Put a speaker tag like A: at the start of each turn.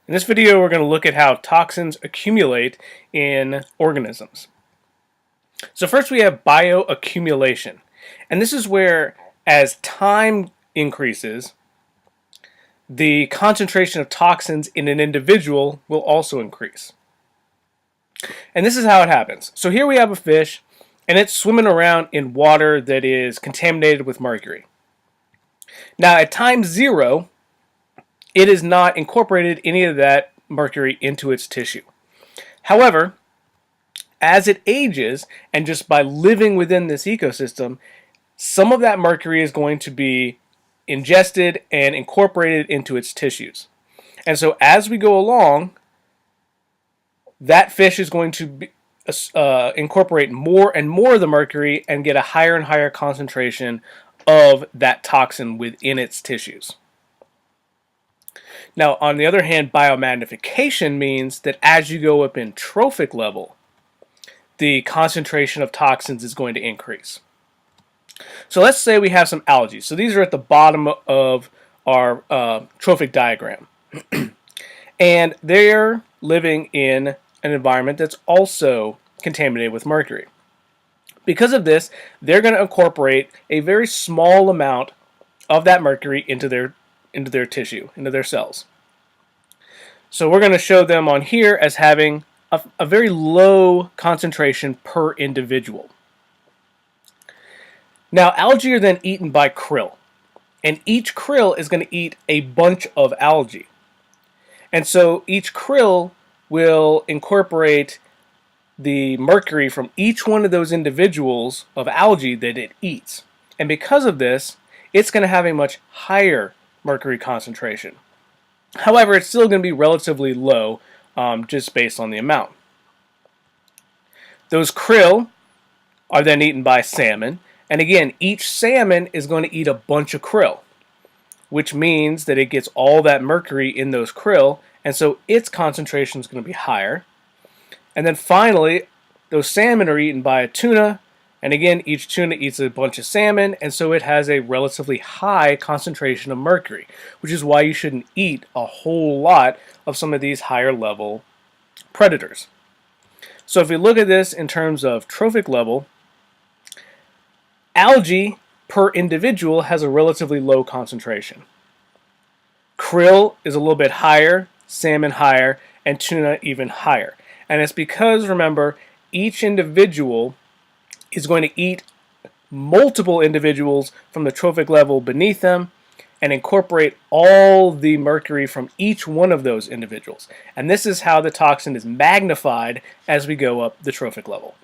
A: In this video, we're going to look at how toxins accumulate in organisms. So first we have bioaccumulation. And this is where, as time increases, the concentration of toxins in an individual will also increase. And this is how it happens. So here we have a fish, and it's swimming around in water that is contaminated with mercury. Now at time 0, it has not incorporated any of that mercury into its tissue. However, as it ages, and just by living within this ecosystem, some of that mercury is going to be ingested and incorporated into its tissues. And so as we go along, that fish is going to incorporate more and more of the mercury and get a higher and higher concentration of that toxin within its tissues. Now, on the other hand, biomagnification means that as you go up in trophic level, the concentration of toxins is going to increase. So let's say we have some algae. So these are at the bottom of our trophic diagram. And they're living in an environment that's also contaminated with mercury. Because of this, they're going to incorporate a very small amount of that mercury into their tissue, into their cells. So we're going to show them on here as having a very low concentration per individual. Now algae are then eaten by krill, and each krill is going to eat a bunch of algae. And so each krill will incorporate the mercury from each one of those individuals of algae that it eats. And because of this, it's going to have a much higher mercury concentration. However, it's still going to be relatively low just based on the amount. Those krill are then eaten by salmon, and again, each salmon is going to eat a bunch of krill, which means that it gets all that mercury in those krill, and so its concentration is going to be higher. And then finally, those salmon are eaten by a tuna, and again, each tuna eats a bunch of salmon, and so it has a relatively high concentration of mercury, which is why you shouldn't eat a whole lot of some of these higher level predators. So if we look at this in terms of trophic level, algae per individual has a relatively low concentration. Krill is a little bit higher, salmon higher, and tuna even higher. And it's because, remember, each individual is going to eat multiple individuals from the trophic level beneath them and incorporate all the mercury from each one of those individuals. And this is how the toxin is magnified as we go up the trophic level.